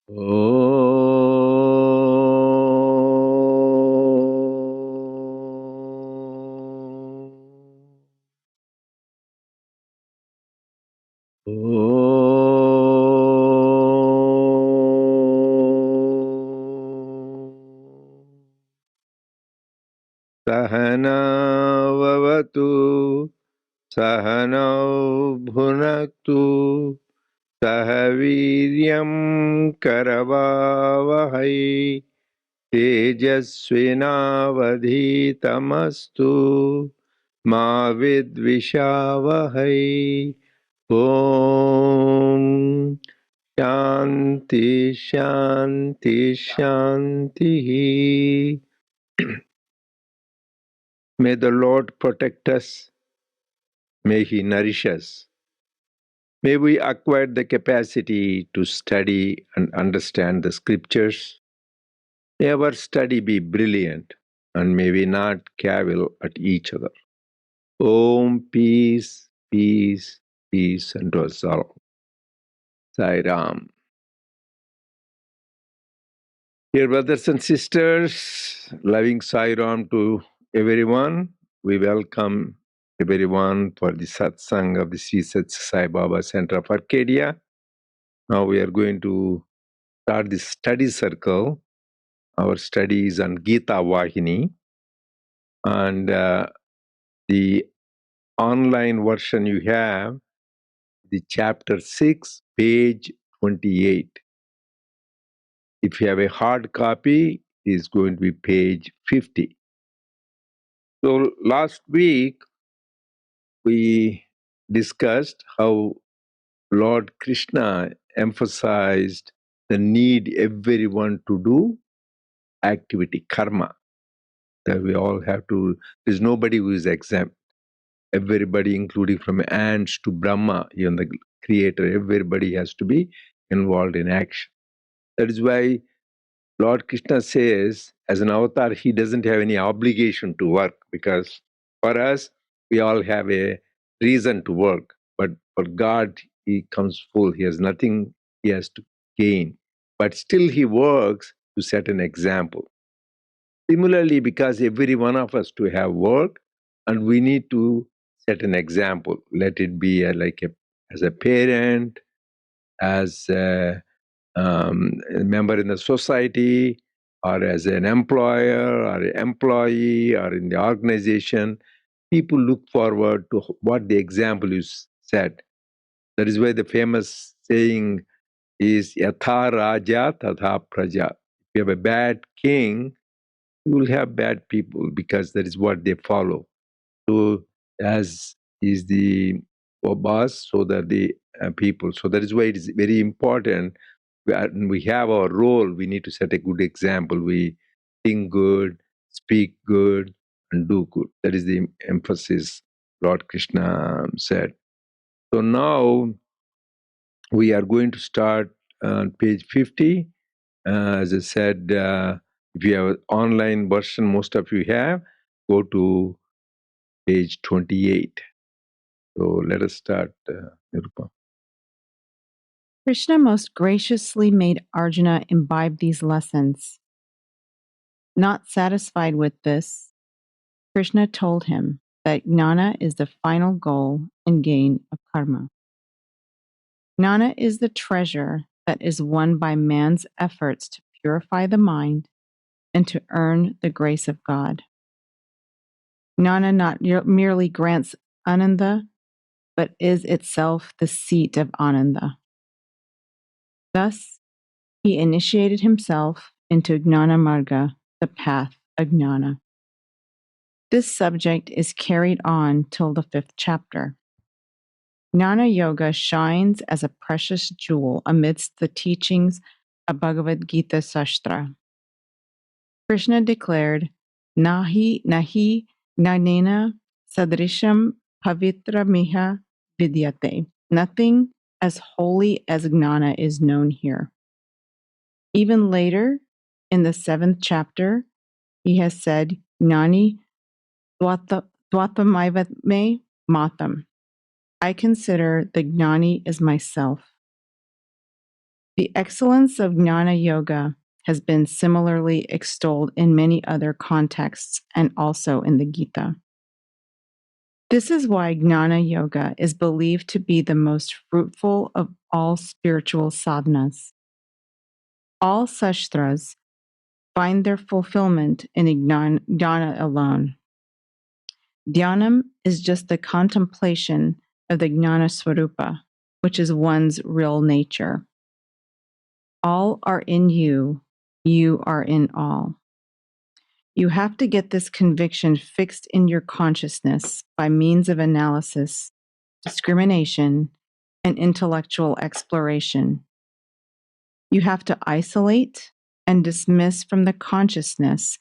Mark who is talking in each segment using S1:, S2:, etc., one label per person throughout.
S1: Oh. Sahana vavatu, Sahanau bhunaktu, Sahaviryam karavavahai, Tejasvinavadhitamastu, Ma vidvishavahai. Om Shanti Shanti Shanti. May the Lord protect us. May He nourish us. May we acquire the capacity to study and understand the scriptures. May our study be brilliant, and may we not cavil at each other. Om peace, peace, peace unto us all. Sai Ram. Dear brothers and sisters, loving Sai Ram to everyone, we welcome everyone for the satsang of the Sri Sathya Sai Baba Center of Arcadia. Now we are going to start the study circle. Our study is on Gita Vahini, and the online version you have, the chapter 6, page 28. If you have a hard copy, it's going to be page 50. So last week, we discussed how Lord Krishna emphasized the need everyone to do activity, karma, that we all have to, there's nobody who is exempt. Everybody, including from ants to Brahma, even the creator, everybody has to be involved in action. That is why Lord Krishna says, as an avatar, he doesn't have any obligation to work, because for us, we all have a reason to work. But for God, he comes full. He has nothing he has to gain. But still, he works to set an example. Similarly, because every one of us to have work, and we need to set an example. Let it be as a parent, as a member in the society, or as an employer or an employee, or in the organization. People look forward to what the example you set. That is why the famous saying is Yatha Raja Tatha Praja. If you have a bad king, you will have bad people, because that is what they follow. So as is the boss, so that the people. So that is why it is very important. We have our role. We need to set a good example. We think good, speak good, and do good. That is the emphasis Lord Krishna said. So now we are going to start on page 50. As I said, if you have an online version, most of you have, go to page 28. So let us start, Nirupa.
S2: Krishna most graciously made Arjuna imbibe these lessons. Not satisfied with this, Krishna told him that jnana is the final goal and gain of karma. Jnana is the treasure that is won by man's efforts to purify the mind and to earn the grace of God. Jnana not merely grants ananda, but is itself the seat of ananda. Thus, he initiated himself into Jnana Marga, the path of jnana. This subject is carried on till the 5th chapter. Jnana Yoga shines as a precious jewel amidst the teachings of Bhagavad Gita Sastra. Krishna declared, Nahi gnanena sadrisham pavitra miha vidyate. Nothing as holy as gnana is known here. Even later, in the 7th chapter, he has said, Gnani dvathamaiva me matam. I consider the Gnani as myself. The excellence of Jnana Yoga has been similarly extolled in many other contexts and also in the Gita. This is why Jnana Yoga is believed to be the most fruitful of all spiritual sadhanas. All sastras find their fulfillment in jnana alone. Dhyanam is just the contemplation of the Jnana Swarupa, which is one's real nature. All are in you, you are in all. You have to get this conviction fixed in your consciousness by means of analysis, discrimination, and intellectual exploration. You have to isolate and dismiss from the consciousness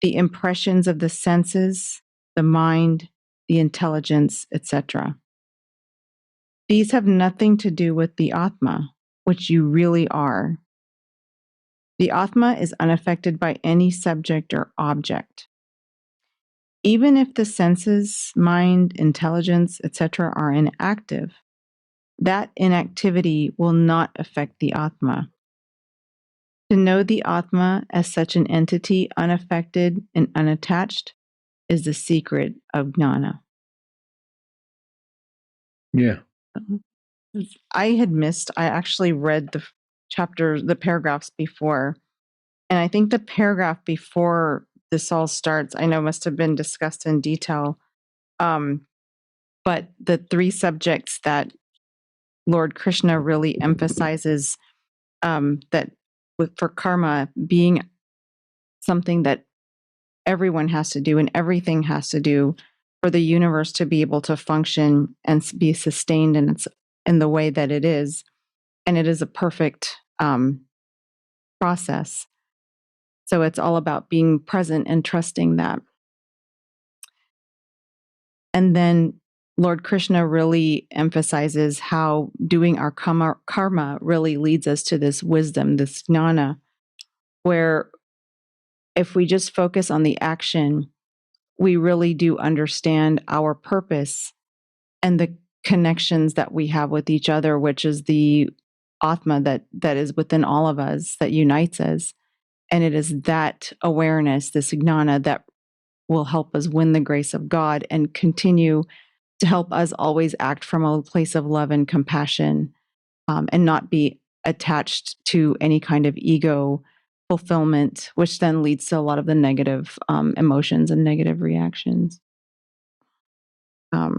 S2: the impressions of the senses, the mind, the intelligence, etc. These have nothing to do with the Atma, which you really are. The Atma is unaffected by any subject or object. Even if the senses, mind, intelligence, etc. are inactive, that inactivity will not affect the Atma. To know the Atma as such an entity unaffected and unattached is the secret of Jnana.
S1: Yeah.
S2: I actually read the paragraphs before. And I think the paragraph before this all starts, I know must have been discussed in detail. But the three subjects that Lord Krishna really emphasizes for karma being something that everyone has to do and everything has to do for the universe to be able to function and be sustained in the way that it is. And it is a perfect process. So it's all about being present and trusting that. And then Lord Krishna really emphasizes how doing our karma really leads us to this wisdom, this jnana, where if we just focus on the action, we really do understand our purpose and the connections that we have with each other, which is the Atma that is within all of us, that unites us. And it is that awareness, this jnana, that will help us win the grace of God and continue to help us always act from a place of love and compassion, and not be attached to any kind of ego fulfillment, which then leads to a lot of the negative emotions and negative reactions. I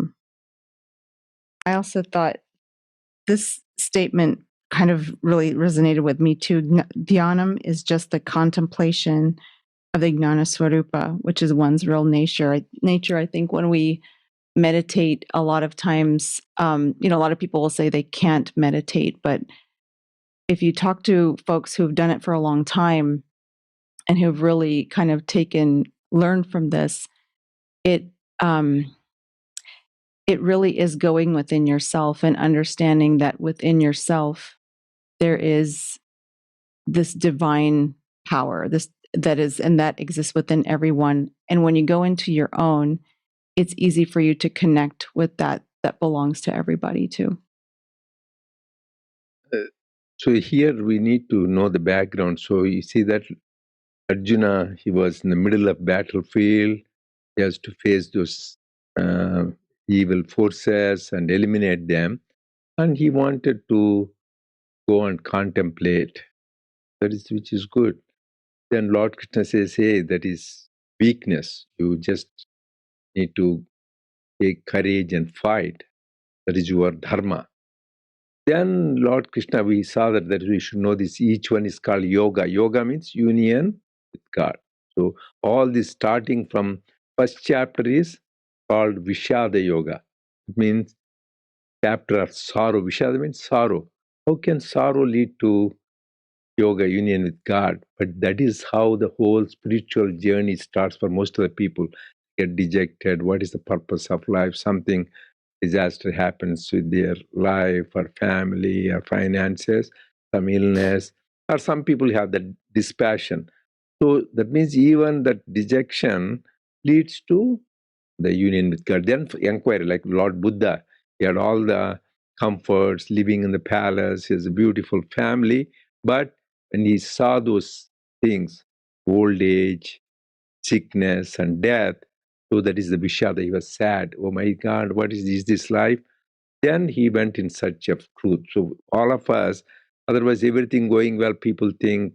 S2: also thought this statement kind of really resonated with me too. Dhyanam is just the contemplation of the Jnana Swarupa, which is one's real nature. I think when we meditate, a lot of times, a lot of people will say they can't meditate, but if you talk to folks who've done it for a long time and who've really kind of learned from this, it really is going within yourself and understanding that within yourself there is this divine power, that exists within everyone. And when you go into your own, it's easy for you to connect with that belongs to everybody too.
S1: So here we need to know the background. So you see that Arjuna, he was in the middle of battlefield. He has to face those evil forces and eliminate them. And he wanted to go and contemplate. Which is good. Then Lord Krishna says, hey, that is weakness. You just need to take courage and fight. That is your dharma. Then Lord Krishna, we saw that we should know this. Each one is called yoga. Yoga means union with God. So all this starting from first chapter is called Vishada Yoga. It means chapter of sorrow. Vishada means sorrow. How can sorrow lead to yoga, union with God? But that is how the whole spiritual journey starts for most of the people. Get dejected. What is the purpose of life? Something disaster happens with their life or family or finances, some illness, or some people have that dispassion. So that means even that dejection leads to the union with God. Then inquiry, like Lord Buddha, he had all the comforts, living in the palace. He has a beautiful family. But when he saw those things, old age, sickness, and death, so that is the Vishada. He was sad. Oh my God, what is this life? Then he went in search of truth. So all of us, otherwise everything going well, people think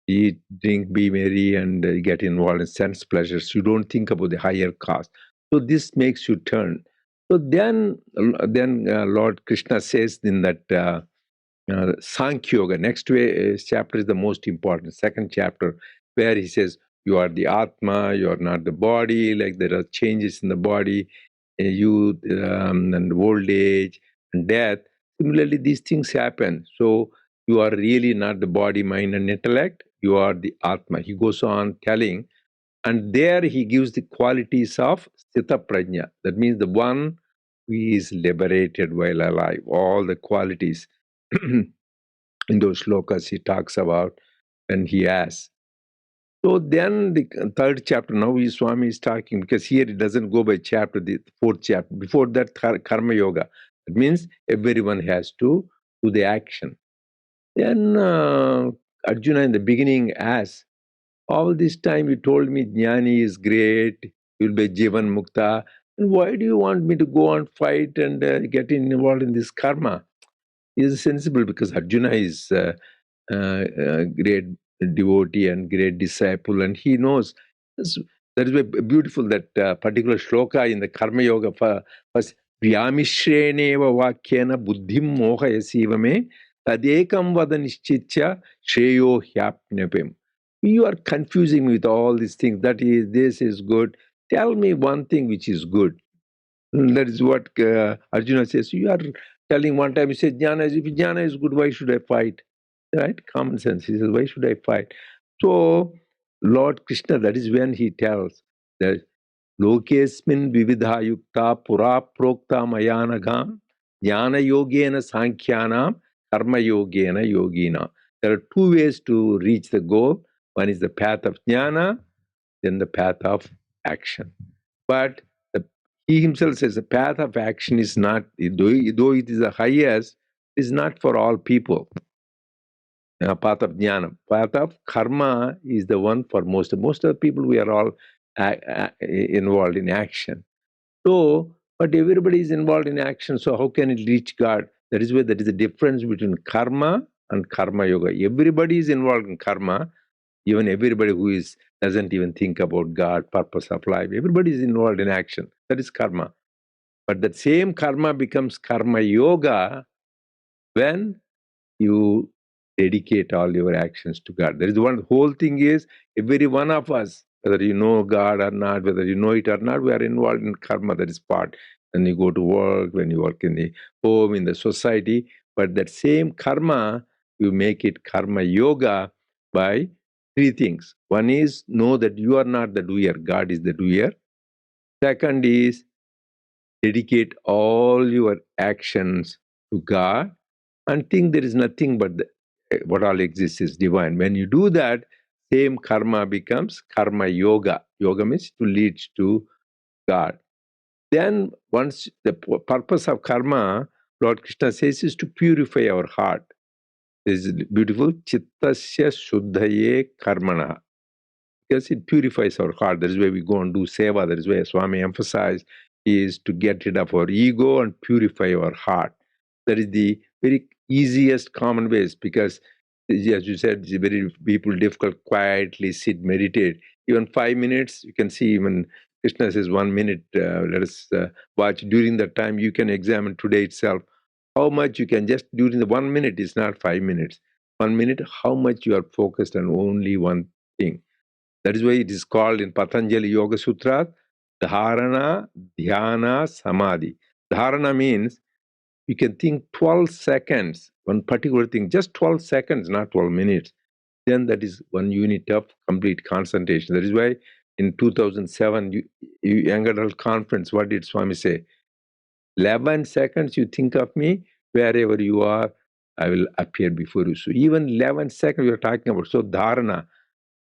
S1: eat, drink, be merry, and get involved in sense pleasures. You don't think about the higher cause. So this makes you turn. So then Lord Krishna says in that Sankhya Yoga, next chapter is the most important, second chapter, where he says, you are the Atma, you are not the body, like there are changes in the body, youth and old age and death. Similarly, these things happen. So you are really not the body, mind, and intellect, you are the Atma. He goes on telling, and there he gives the qualities of Sthita Prajna. That means the one who is liberated while alive, all the qualities. In those shlokas he talks about when he asks. So then the third chapter, now Swami is talking, because here it doesn't go by chapter, the fourth chapter. Before that, Karma Yoga. It means everyone has to do the action. Then Arjuna in the beginning asks, all this time you told me Jnani is great, you'll be Jivan Mukta, and why do you want me to go and fight and get involved in this karma? He is sensible because Arjuna is great devotee and great disciple, and he knows. That is why beautiful that particular shloka in the Karma Yoga was Vyamishreneva Vakyena Buddhim Mohayasiva me Tadekam Vada Nishchitya Shreyo Hyapnapim. You are confusing me with all these things. That is, this is good. Tell me one thing which is good. That is what Arjuna says. You are telling one time, he says, Jnana if Jnana is good, why should I fight? Right? Common sense. He says, why should I fight? So, Lord Krishna, that is when he tells that Lokesmin vividha yukta pura prokta mayanagam jnana yogena sankhyanam karma yogena yogina. There are two ways to reach the goal. One is the path of jnana, then the path of action. But he himself says the path of action is not, though it is the highest, is not for all people. Path of jnana. Path of karma is the one for most. Most of the people, we are all involved in action. So, but everybody is involved in action, so how can it reach God? That is where there is a difference between karma and karma yoga. Everybody is involved in karma, even everybody who doesn't even think about God, purpose of life. Everybody is involved in action. That is karma. But that same karma becomes karma yoga when you dedicate all your actions to God. There is one whole thing is every one of us, whether you know God or not, whether you know it or not, we are involved in karma. That is part. When you go to work, when you work in the home, in the society. But that same karma, you make it karma yoga by three things. One is know that you are not the doer, God is the doer. Second is dedicate all your actions to God and think there is nothing but what all exists is divine. When you do that, same karma becomes karma yoga. Yoga means to lead to God. Then once the purpose of karma, Lord Krishna says, is to purify our heart. This is beautiful. Chittasya shuddhaye karmana. Because it purifies our heart. That is why we go and do seva. That is why Swami emphasized is to get rid of our ego and purify our heart. That is the very easiest common ways, because as you said, it's very people difficult, quietly sit, meditate. Even 5 minutes, you can see even Krishna says 1 minute, let us watch. During that time, you can examine today itself, how much you can just, during the 1 minute, it's not 5 minutes. 1 minute, how much you are focused on only one thing. That is why it is called in Patanjali Yoga Sutra, Dharana, Dhyana, Samadhi. Dharana means you can think 12 seconds, one particular thing, just 12 seconds, not 12 minutes. Then that is one unit of complete concentration. That is why in 2007, Young Adult Conference, what did Swami say? 11 seconds you think of me, wherever you are, I will appear before you. So even 11 seconds you're talking about. So dharana.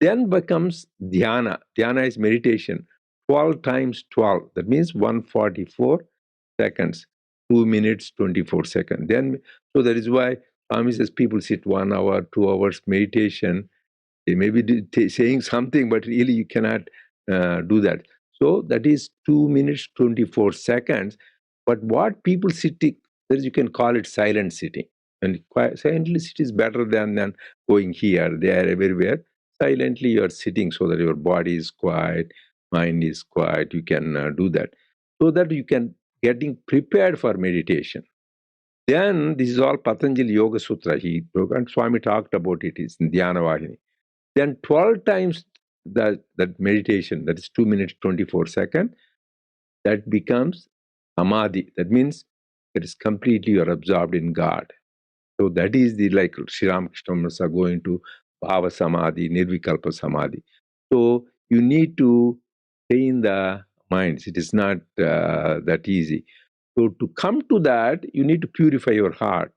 S1: Then becomes dhyana. Dhyana is meditation. 12 times 12. That means 144 seconds. 2 minutes, 24 seconds. Then, so that is why Swami says people sit 1 hour, 2 hours meditation. They may be saying something, but really you cannot do that. So that is 2 minutes, 24 seconds. But what people sitting, there you can call it silent sitting. And silently sit is better than going here, there, everywhere. Silently you are sitting so that your body is quiet, mind is quiet. You can do that. So that you can getting prepared for meditation. Then this is all Patanjali Yoga Sutra. And Swami talked about it. It's in Dhyana Vahini. Then 12 times that meditation, that is 2 minutes, 24 seconds, that becomes samadhi. That means it is completely you are absorbed in God. So that is the like Sri Ramakrishna are going to Bhava Samadhi, Nirvikalpa Samadhi. So you need to train the minds. It is not that easy. So to come to that, you need to purify your heart.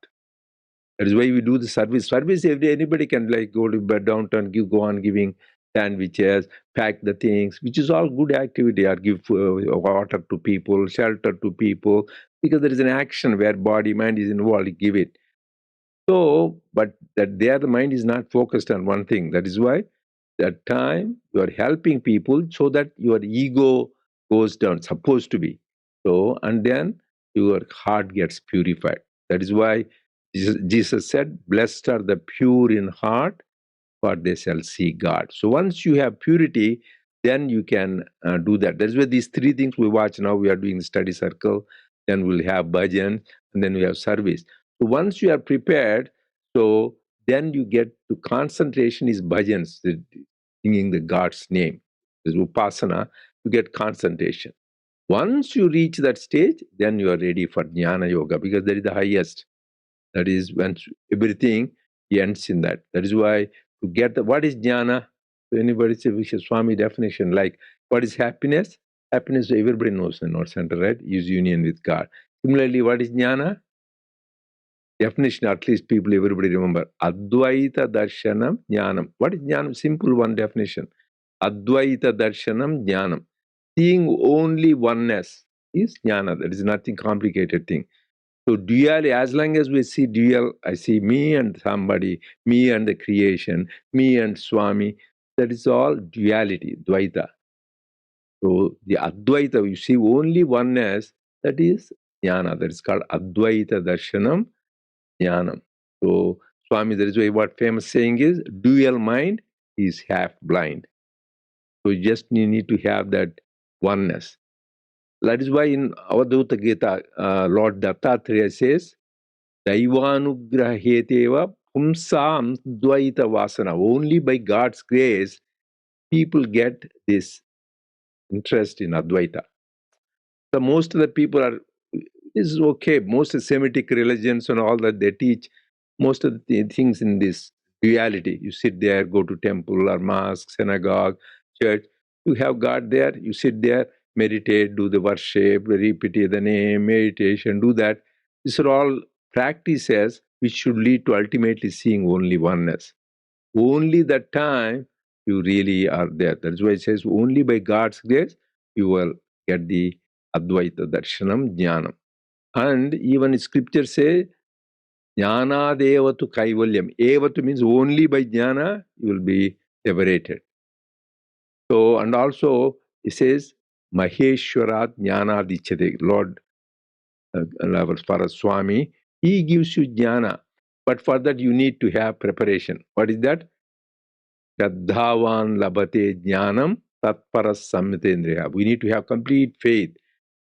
S1: That is why we do the service. Service every day, anybody can like go to bed downtown, go on giving sandwiches, pack the things, which is all good activity, or give water to people, shelter to people, because there is an action where body, mind is involved, give it. So, but that there the mind is not focused on one thing. That is why that time you are helping people so that your ego goes down, supposed to be. So, and then your heart gets purified. That is why Jesus said, blessed are the pure in heart, for they shall see God. So once you have purity, then you can do that. That's why these three things we watch now. We are doing the study circle, then we'll have bhajan, and then we have service. So once you are prepared, so then you get to concentration is bhajans, singing the God's name. This upasana, you get concentration. Once you reach that stage, then you are ready for jnana yoga, because that is the highest. That is when everything ends in that. That is why to get what is jnana? So anybody say Swami definition, like what is happiness? Happiness everybody knows in our center, right? Is union with God. Similarly, what is jnana? Definition, at least people, everybody remember. Advaita darshanam jnanam. What is jnanam? Simple one definition. Advaita darshanam jnanam. Seeing only oneness is jnana. That is nothing complicated thing. So duality, as long as we see dual, I see me and somebody, me and the creation, me and Swami, that is all duality, Dvaita. So the Advaita, you see only oneness, that is jnana. That is called Advaita Darshanam Jnanam. So Swami, that is why what famous saying is, dual mind is half blind. So you just need to have that oneness. That is why in Avadhuta Gita, Lord Dattatreya says, Daivanugraheteva pumsam dvaita vasana. Only by God's grace, people get this interest in Advaita. So most of the people are, is okay. Most Semitic religions and all that they teach, most of the things in this duality. You sit there, go to temple or mosque, synagogue, church. You have God there. You sit there, meditate, do the worship, repeat the name, meditation, do that. These are all practices which should lead to ultimately seeing only oneness. Only that time you really are there. That's why it says only by God's grace you will get the Advaita Darshanam Jnanam. And even scripture say, Jnana devatu kaivalyam. Evatu means only by jnana you will be liberated. So, and also it says, Maheshwarat jnana dichyate. Lord, as far as Swami, he gives you jnana. But for that you need to have preparation. What is that? Shraddhavan labate jnanam tatparas samyatendriya. We need to have complete faith.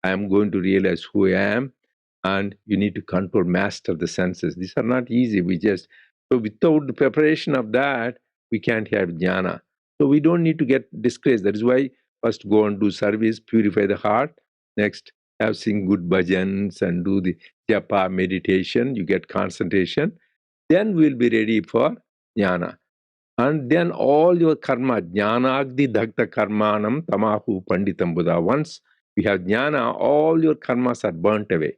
S1: I am going to realize who I am, and you need to control, master the senses. These are not easy. So without the preparation of that, we can't have jnana. So we don't need to get disgraced. That is why first go and do service, purify the heart. Next, have sing good bhajans and do the japa meditation. You get concentration. Then we'll be ready for jnana. And then all your karma, jnanagdi dagta karmanam tamahu panditam buddha. Once you have jnana, all your karmas are burnt away.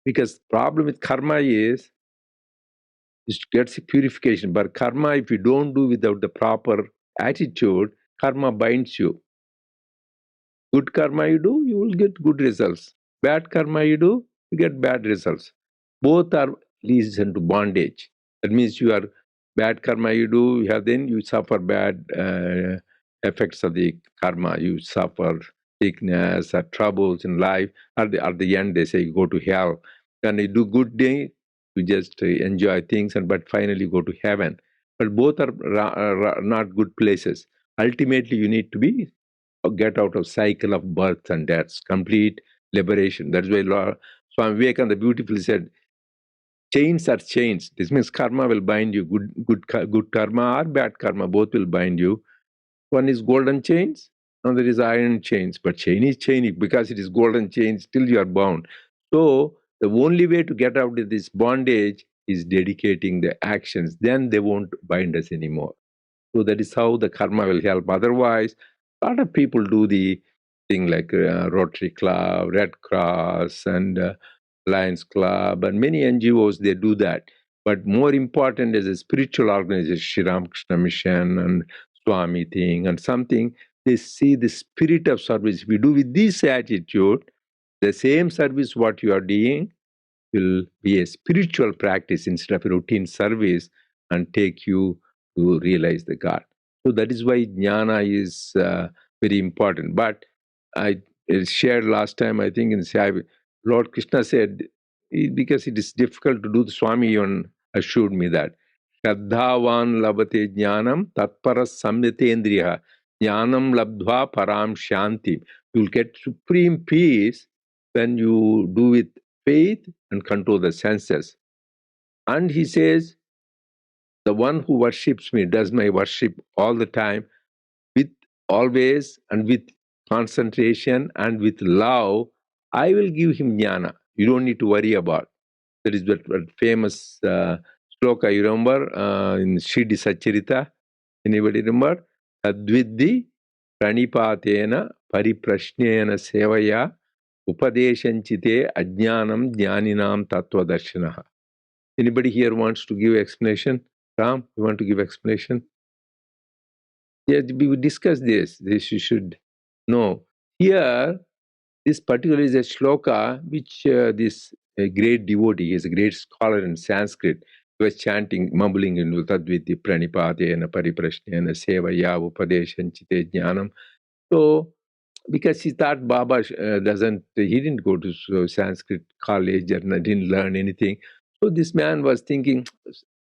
S1: Because problem with karma is it gets purification. But karma, if you don't do without the proper attitude, karma binds you. Good karma you do, you will get good results. Bad karma you do, you get bad results. Both are leads into bondage. That means you are bad karma you do, then you suffer bad effects of the karma. You suffer sickness or troubles in life. At the end, they say you go to hell. When you do good day, you just enjoy things, but finally go to heaven. But both are not good places. Ultimately, you need to be get out of cycle of birth and deaths, complete liberation. That's why Swami Vivekananda beautifully said, chains are chains. This means karma will bind you, good karma or bad karma, both will bind you. One is golden chains, another is iron chains. But chain is chain because it is golden chains, still you are bound. So the only way to get out of this bondage is dedicating the actions. Then they won't bind us anymore. So that is how the karma will help. Otherwise, a lot of people do the thing like Rotary Club, Red Cross, and Lions Club, and many NGOs, they do that. But more important is a spiritual organization, Sri Ramakrishna Mission and Swami thing and something, they see the spirit of service. If you do with this attitude, the same service what you are doing will be a spiritual practice instead of a routine service and take you to realize the God. So that is why jnana is very important. But I shared last time, I think in Sai, Lord Krishna said, because it is difficult to do, the Swami even assured me that Shraddhavan labate jnanam tatparas samyatendriya jnanam labdhva param shanti. You will get supreme peace when you do with faith and control the senses. And he says, the one who worships me does my worship all the time with always and with concentration and with love. I will give him jnana. You don't need to worry about. That is that famous sloka you remember in Shridi Satcharita. Anybody remember? Tadviddi pranipatena pariprashnena sevaya upadeshanchite ajnanam jnaninam tattva darshanaha. Anybody here wants to give explanation? Ram, you want to give explanation? Yeah, we will discuss this. This you should know. Here, this particular is a shloka which this great devotee, he is a great scholar in Sanskrit, he was chanting, mumbling in Tadviti Pranipatena Pariprashnena Sevaya Upadeshanchite Jnanam. So, because he thought Baba he didn't go to Sanskrit college and didn't learn anything. So this man was thinking,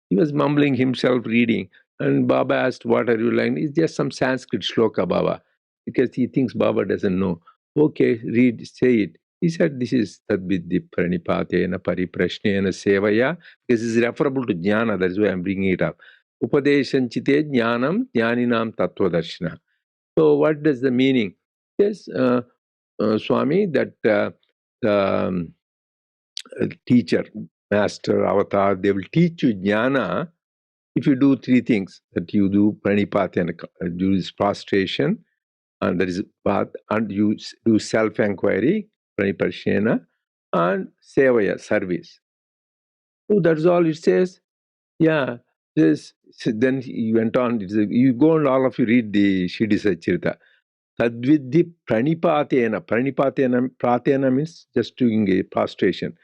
S1: he was mumbling himself reading. And Baba asked, what are you learning? It's just some Sanskrit shloka, Baba. Because he thinks Baba doesn't know. Okay, read, say it. He said, this is Tadviddi Pranipatena Pariprashnena Sevaya. This is referable to Jnana, that's why I'm bringing it up. Upadeshanchite Jnanam Jnaninam Tattva Darshana. So what does the meaning? Yes, Swami, that teacher, master, avatar, they will teach you jnana if you do three things. That you do pranipatena, do this prostration, and that is bath, and you do self-inquiry, praniparshena, and sevaya, service. So that's all it says. Yeah, this. So then he went on. You go and all of you read the Shidi Satcharita. Tadvidhi pranipatena. Pratena means just doing a prostration.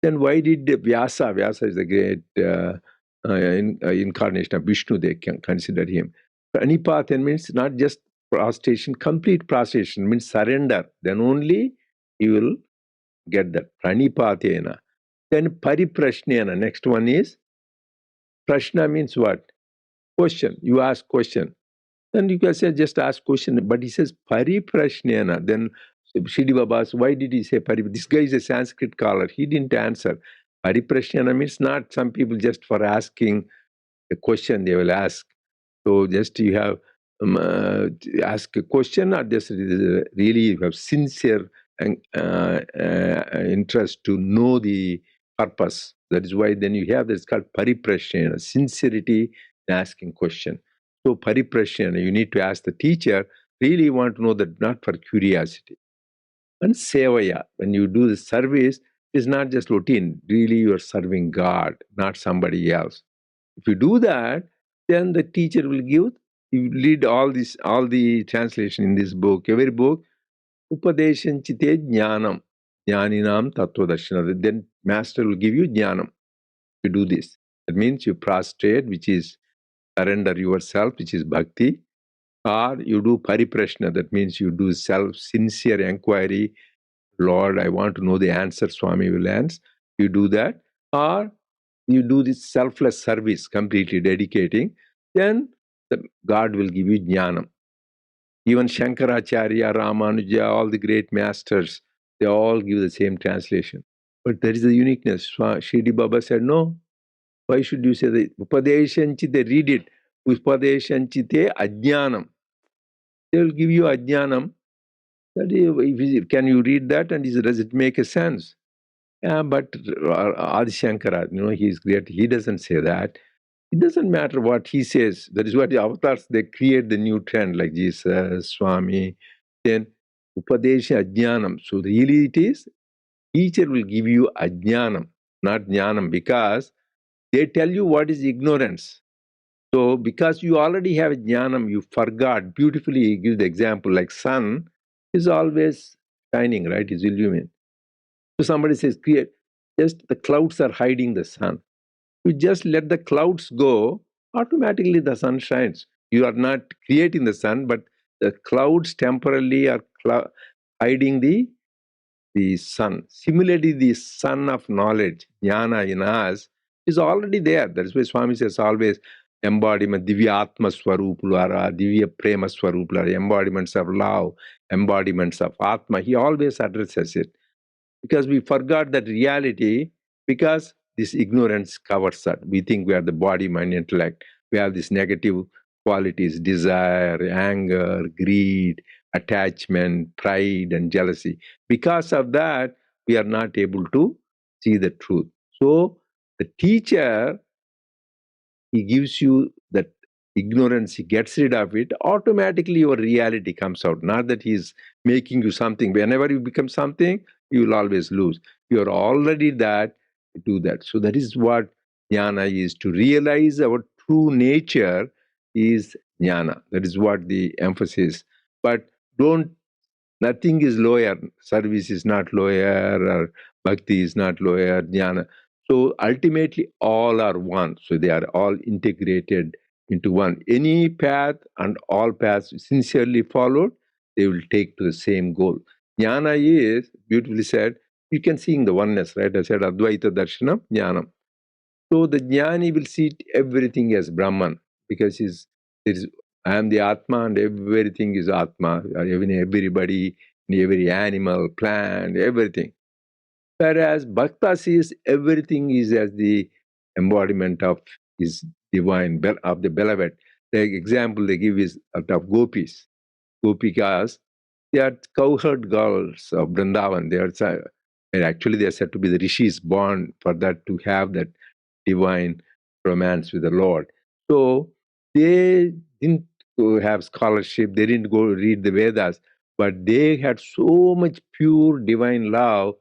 S1: Then why did Vyasa is the great incarnation of Vishnu, they can consider him. Pranipatena means not just prostration, complete prostration means surrender. Then only you will get that. Pranipatena. Then pariprashnena. Next one is, prashna means what? Question. You ask question. Then you can say just ask question, but he says pariprashnena. Then Shidi Baba asks, why did he say pari? This guy is a Sanskrit scholar. He didn't answer. Pariprashnena means not some people just for asking a question they will ask. So just you have ask a question, or just really you have sincere and interest to know the purpose. That is why then you have this called pariprashnena, sincerity in asking question. So pariprashnena, you need to ask the teacher, really you want to know that, not for curiosity. And sevaya, when you do the service, it's not just routine. Really you are serving God, not somebody else. If you do that, then the teacher will give, you read all the translation in this book, every book, Upadeshanchite Jnanam. Jnaninam Tattvadarshana. Then Master will give you Jnanam. You do this. That means you prostrate, which is surrender yourself, which is bhakti, or you do pariprashna. That means you do sincere inquiry. Lord, I want to know the answer. Swami will answer. You do that. Or you do this selfless service, completely dedicating. Then God will give you jnanam. Even Shankaracharya, Ramanuja, all the great masters, they all give the same translation. But there is a uniqueness. Shirdi Baba said, no, why should you say that? Upadeshanchite, read it. Upadeshanchite ajnanam. They will give you ajnanam. Can you read that and does it make a sense? Yeah, but Adi Shankara, he's great. He doesn't say that. It doesn't matter what he says. That is what the avatars, they create the new trend like Jesus, Swami. Then Upadesha Ajnanam. So really it is, teacher will give you Ajnanam, not Jnanam, because they tell you what is ignorance. So because you already have Jnanam, you forgot. Beautifully, he gives the example like sun is always shining, right? It's illumined. So somebody says, create, just the clouds are hiding the sun. You just let the clouds go, automatically the sun shines. You are not creating the sun, but the clouds temporarily are hiding the sun. Similarly, the sun of knowledge, jnana in us, is already there. That's why Swami says always embodiment, divya atma swaruplara, divya prema swaruplara, embodiments of love, embodiments of atma. He always addresses it because we forgot that reality because this ignorance covers that. We think we are the body, mind, intellect. We have these negative qualities, desire, anger, greed, attachment, pride, and jealousy. Because of that, we are not able to see the truth. So the teacher, he gives you that ignorance, he gets rid of it, automatically your reality comes out. Not that he's making you something. Whenever you become something, you will always lose. You're already that, do that. So that is what jnana is. To realize our true nature is jnana. That is what the emphasis. But don't, nothing is lower. Service is not lower, or bhakti is not lower, jnana. So ultimately, all are one. So they are all integrated into one. Any path and all paths sincerely followed, they will take to the same goal. Jnana is, beautifully said, you can see in the oneness, right? I said Advaita Darshanam, Jnanam. So the Jnani will see everything as Brahman because I am the Atma and everything is Atma. Even everybody, every animal, plant, everything. Whereas Bhakta sees everything is as the embodiment of his divine, of the beloved. The example they give is of gopis. Gopikas, they are cowherd girls of Vrindavan. And actually they are said to be the rishis born for that, to have that divine romance with the Lord. So they didn't have scholarship, they didn't go read the Vedas, but they had so much pure divine love.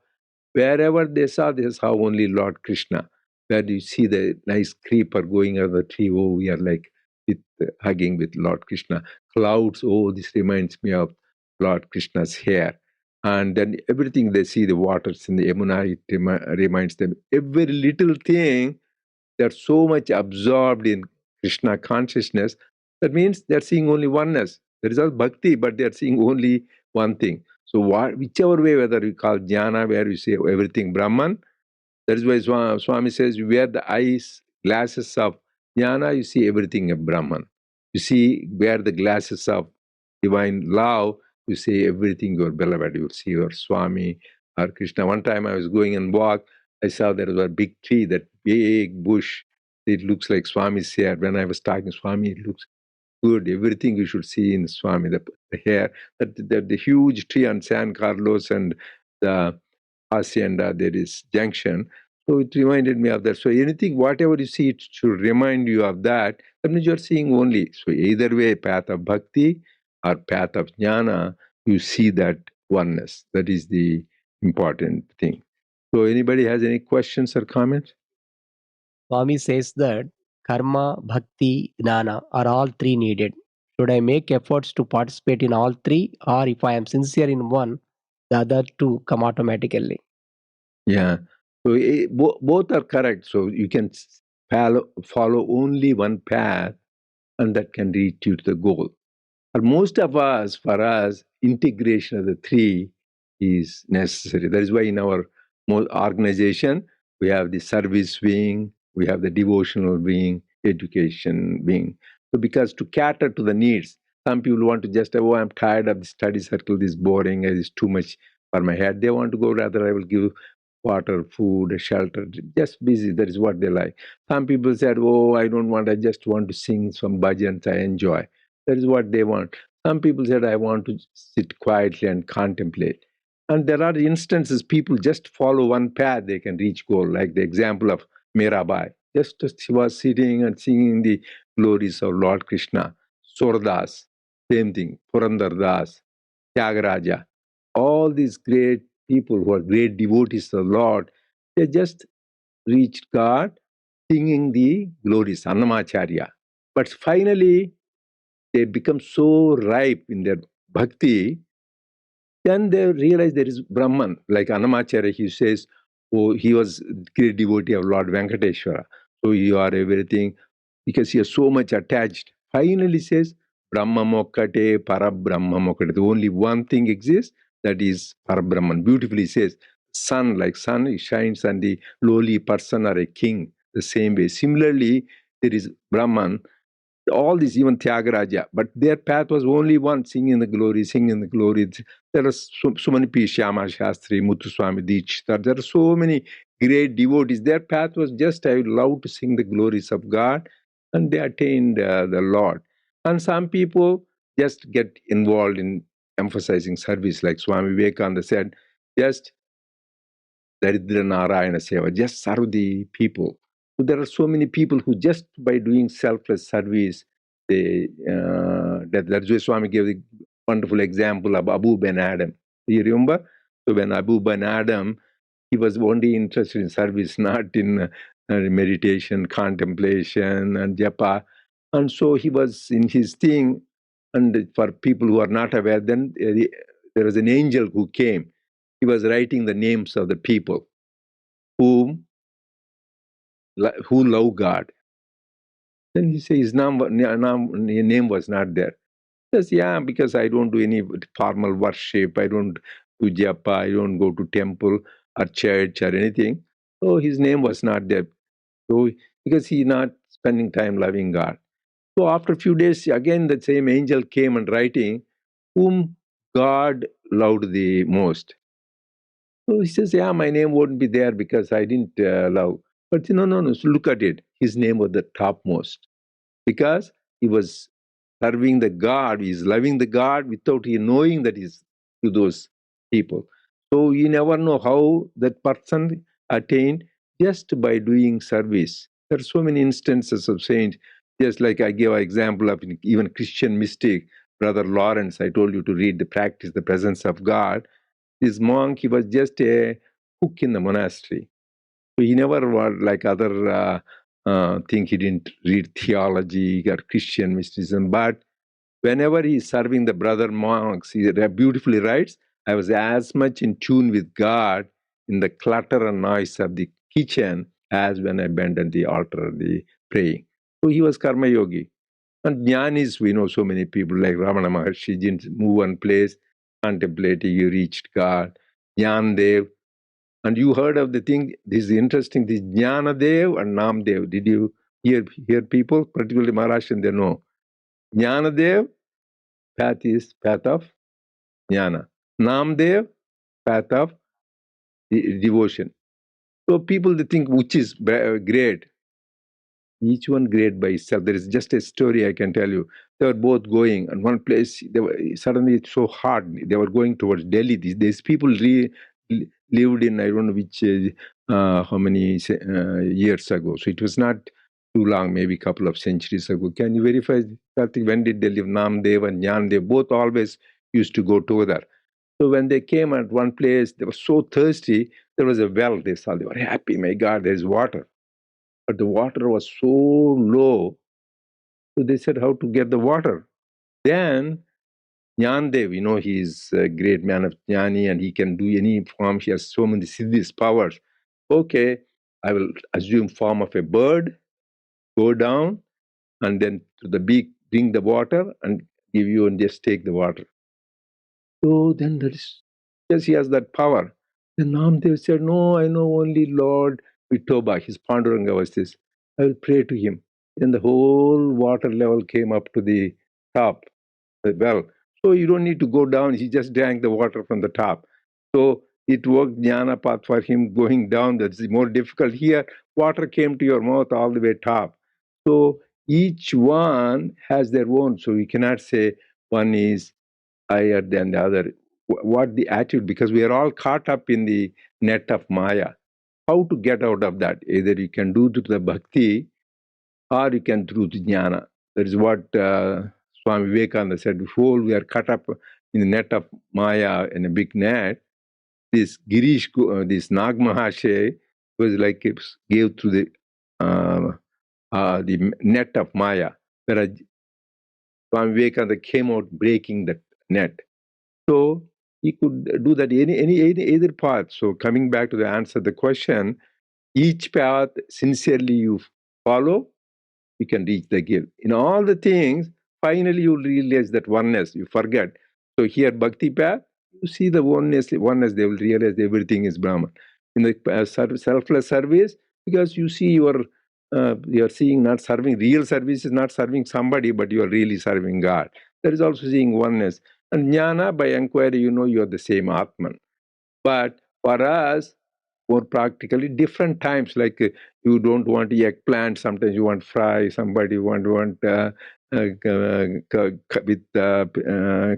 S1: Wherever they saw only Lord Krishna. Where you see the nice creeper going on the tree, oh, we are like hugging with Lord Krishna. Clouds, oh, this reminds me of Lord Krishna's hair. And then everything they see, the waters in the Yamuna, it reminds them. Every little thing, they're so much absorbed in Krishna consciousness. That means they're seeing only oneness. There is all bhakti, but they're seeing only one thing. So whichever way, whether we call jnana, where we say everything Brahman, that is why Swami says, you wear the eyes, glasses of jnana, you see everything of Brahman. You see, wear the glasses of divine love, you see everything your beloved. You see your Swami or Krishna. One time I was going and walk, I saw there was a big tree, that big bush. It looks like Swami's hair. When I was talking to Swami, it looks good. Everything you should see in Swami, the hair, the huge tree on San Carlos and the Hacienda, there is junction. So it reminded me of that. So anything, whatever you see, it should remind you of that. That means you're seeing only. So either way, path of bhakti or path of jnana, you see that oneness. That is the important thing. So anybody has any questions or comments?
S3: Swami says that karma, bhakti, jnana are all three needed. Should I make efforts to participate in all three, or if I am sincere in one, the other two come automatically.
S1: Yeah. So both are correct. So you can follow only one path, and that can reach you to the goal. For most of us, for us, integration of the three is necessary. That is why in our organization, we have the service wing, we have the devotional wing, education wing. So because to cater to the needs, some people want to just, oh, I'm tired of the study circle, this is boring, it is too much for my head. They want to go, rather I will give water, food, shelter, just busy. That is what they like. Some people said, oh, I don't want, I just want to sing some bhajans, I enjoy. That is what they want. Some people said, I want to sit quietly and contemplate. And there are instances people just follow one path, they can reach goal, like the example of Mirabai. Just as she was sitting and singing the glories of Lord Krishna. Surdas, same thing. Purandar Das, Tyagaraja. All these great people who are great devotees of the Lord, they just reached God singing the glories, Annamacharya. But finally, they become so ripe in their bhakti, then they realize there is Brahman. Like Annamacharya, he says, oh, he was great devotee of Lord Venkateshwara. So you are everything, because he is so much attached. Finally says, Brahma Mokkate, Parabrahma Mokkate. The only one thing exists, that is Parabrahman. Beautifully says, sun, like sun, it shines on the lowly person or a king, the same way. Similarly, there is Brahman, all these, even Tyagaraja, but their path was only one, singing the glory, singing the glory. There are so many P. Shyama Shastri, Muthuswami Dikshita, there are so many great devotees. Their path was just, I would love to sing the glories of God, and they attained the Lord. And some people just get involved in emphasizing service, like Swami Vivekananda said, just Daridra Narayana Seva, just serve the people. So there are so many people who just by doing selfless service, that's why Swami gave the wonderful example of Abu Ben Adam. You remember? So when Abu Ben Adam, he was only interested in service, not in meditation, contemplation, and japa. And so he was in his thing. And for people who are not aware, then there was an angel who came. He was writing the names of the people who love God. Then he says his name was not there. He says, yeah, because I don't do any formal worship. I don't do japa. I don't go to temple or church or anything. So his name was not there. So because he not spending time loving God. So after a few days, again the same angel came and writing, whom God loved the most. So he says, yeah, my name won't be there because I didn't love. But no. So look at it. His name was the topmost because he was serving the God, he's loving the God without he knowing that he's to those people. So you never know how that person attained just by doing service. There are so many instances of saints, just like I gave an example of even Christian mystic, Brother Lawrence. I told you to read the Practice the Presence of God. This monk, he was just a cook in the monastery. So he never was like other think he didn't read theology or Christian mysticism. But whenever he's serving the brother monks, he beautifully writes, I was as much in tune with God in the clutter and noise of the kitchen as when I bent at the altar, the praying. So he was karma yogi. And jnanis, we know so many people like Ramana Maharshi didn't move one place, contemplating, he reached God. Jnandev. And you heard of the thing, this is interesting, this Jnanadev and Namdev. Did you hear people, particularly Maharashtrian, they know. Jnanadev, path is path of Jnana. Namdev, path of devotion. So people, they think which is great. Each one great by itself. There is just a story I can tell you. They were both going, and one place, suddenly it's so hot. They were going towards Delhi. These people lived in, I don't know which, how many years ago. So it was not too long, maybe a couple of centuries ago. Can you verify, Karthik, when did they live? Namdev and Jnandev, both always used to go together. So when they came at one place, they were so thirsty. There was a well. They saw, they were happy. My God, there's water. But the water was so low. So they said, how to get the water? Then Jnandev, he is a great man of Jnani and he can do any form. He has so many siddhis powers. Okay, I will assume form of a bird, go down, and then to the beak, bring the water and give you and just take the water. So then there is, yes, he has that power. Then Namdev said, no, I know only Lord Vitoba, his Panduranga was this. I will pray to him. Then the whole water level came up to the top, the well. So you don't need to go down. He just drank the water from the top. So it worked jnana path for him going down. That's more difficult. Here, water came to your mouth all the way top. So each one has their own. So you cannot say one is higher than the other. What the attitude, because we are all caught up in the net of Maya. How to get out of that? Either you can do through the bhakti or you can do the jnana. That is what Swami Vivekananda said. Before we are caught up in the net of Maya in a big net, this Girish, this Nag Mahashay was like it gave through the net of Maya. Whereas Swami Vivekananda came out breaking that net. So he could do that any either path. So coming back to the answer the question, each path sincerely you follow, you can reach the gift. In all the things, finally you realize that oneness, you forget. So here Bhakti path, you see the oneness, they will realize everything is Brahman. In the selfless service, because you see you are seeing not serving, real service is not serving somebody, but you are really serving God. That is also seeing oneness. And jnana, by inquiry, you are the same Atman. But for us, more practically, different times, like you don't want eggplant, sometimes you want fry, somebody want with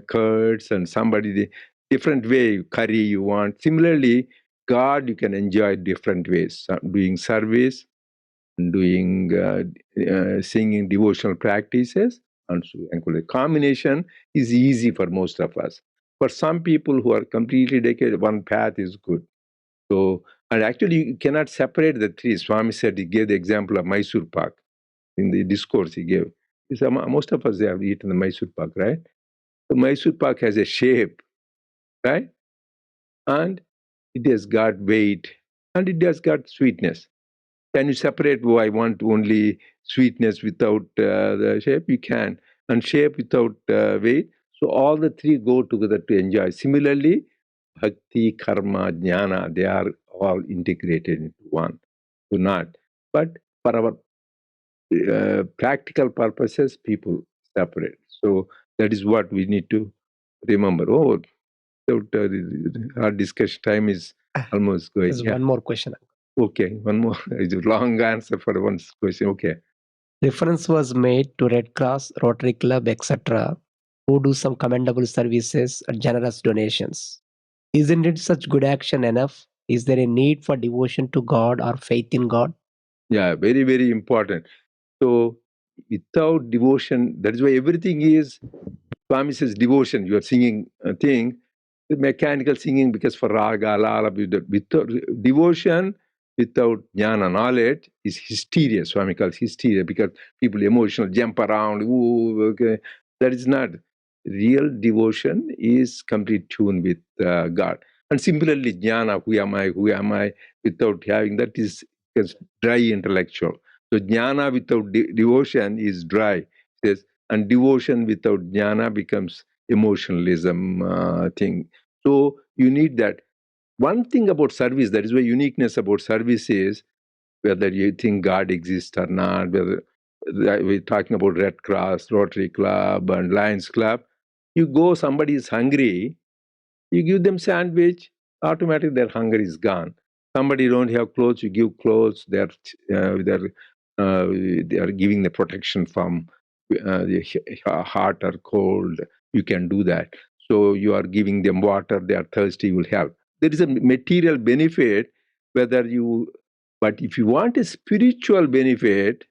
S1: curds, and somebody the different way, curry you want. Similarly, God you can enjoy different ways, doing service, doing singing devotional practices, and so the combination is easy for most of us. For some people who are completely dedicated, one path is good. So, and actually you cannot separate the three. Swami said, he gave the example of Mysore Pak in the discourse he gave. He said, most of us have eaten the Mysore Pak, right? The Mysore Pak has a shape, right? And it has got weight and it has got sweetness. Can you separate, I want only sweetness without the shape? You can. And shape without weight. So all the three go together to enjoy. Similarly, bhakti, karma, jnana, they are all integrated into one. So not. But for our practical purposes, people separate. So that is what we need to remember. Oh, our discussion time is almost going.
S3: There's one more question.
S1: Okay, one more. It's a long answer for one question. Okay.
S3: Reference was made to Red Cross, Rotary Club, etc., who do some commendable services and generous donations. Isn't it such good action enough? Is there a need for devotion to God or faith in God?
S1: Yeah, very, very important. So without devotion, that is why everything is, Swami says devotion. You are singing a thing, mechanical singing because for raga, lala, without devotion, without jnana, knowledge, is hysteria. Swami calls hysteria because people emotional, jump around. Ooh, okay. That is not. Real devotion is complete tune with God. And similarly, jnana, who am I, without having that is dry intellectual. So jnana without devotion is dry. Yes, and devotion without jnana becomes emotionalism thing. So you need that. One thing about service, that is why uniqueness about service is whether you think God exists or not, whether we're talking about Red Cross, Rotary Club, and Lions Club. You go, somebody is hungry, you give them sandwich, automatically their hunger is gone. Somebody don't have clothes, you give clothes. They are giving the protection from the hot or cold. You can do that. So you are giving them water. They are thirsty. You will have. There is a material benefit, whether you. But if you want a spiritual benefit,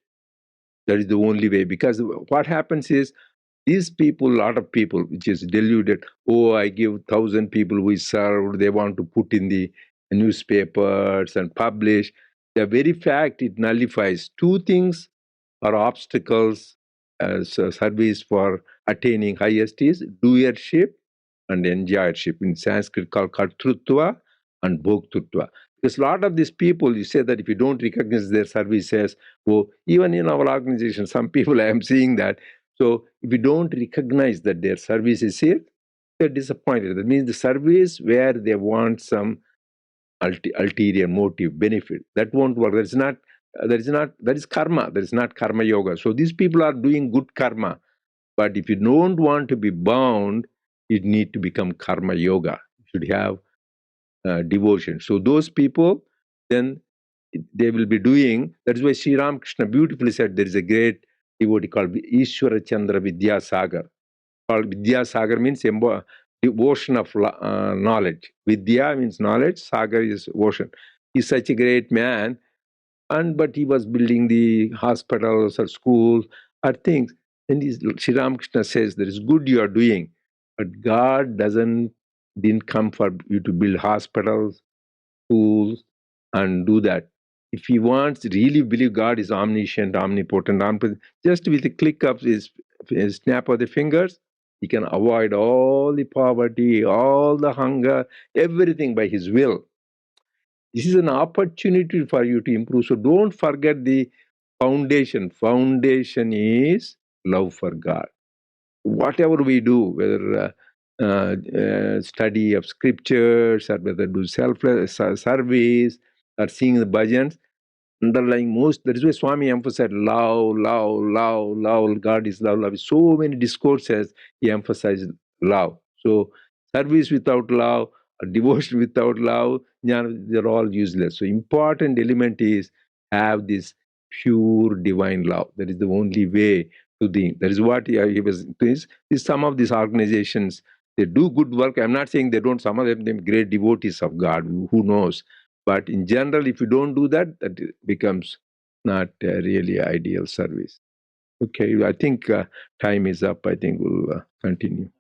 S1: that is the only way. Because what happens is, these people, a lot of people, which is deluded, I give 1,000 people we serve, they want to put in the newspapers and publish. The very fact it nullifies two things are obstacles as a service for attaining highest is doership and enjoyership. In Sanskrit called kartrutva and bhoktrutva. Because a lot of these people, you say that if you don't recognize their services, well, even in our organization, some people I am seeing that. So if you don't recognize that their service is here, they're disappointed. That means the service where they want some ulterior motive, benefit, that won't work. That is karma. That is not karma yoga. So these people are doing good karma. But if you don't want to be bound, you need to become karma yoga. You should have devotion. So those people, then they will be doing. That is why Sri Ramakrishna beautifully said there is a great devotee called Ishwara Chandra Vidyasagar. Called Vidyasagar means the ocean of knowledge. Vidya means knowledge. Sagar is ocean. He's such a great man, but he was building the hospitals or schools or things. And Sri Ramakrishna says, there is good you are doing, but God didn't come for you to build hospitals, schools, and do that. If he wants, really believe God is omniscient, omnipotent, just with a click of his snap of the fingers, he can avoid all the poverty, all the hunger, everything by his will. This is an opportunity for you to improve. So don't forget the foundation. Foundation is love for God. Whatever we do, whether study of scriptures or whether do selfless service or sing the bhajans, underlying most, that is why Swami emphasized love, love, love, love. God is love, love. So many discourses he emphasized love. So service without love, or devotion without love, they're all useless. So important element is have this pure divine love. That is the only way to the. That is what he was. This some of these organizations, they do good work. I'm not saying they don't. Some of them great devotees of God. Who knows? But in general, if you don't do that, that becomes not really ideal service. Okay, I think time is up. I think we'll continue.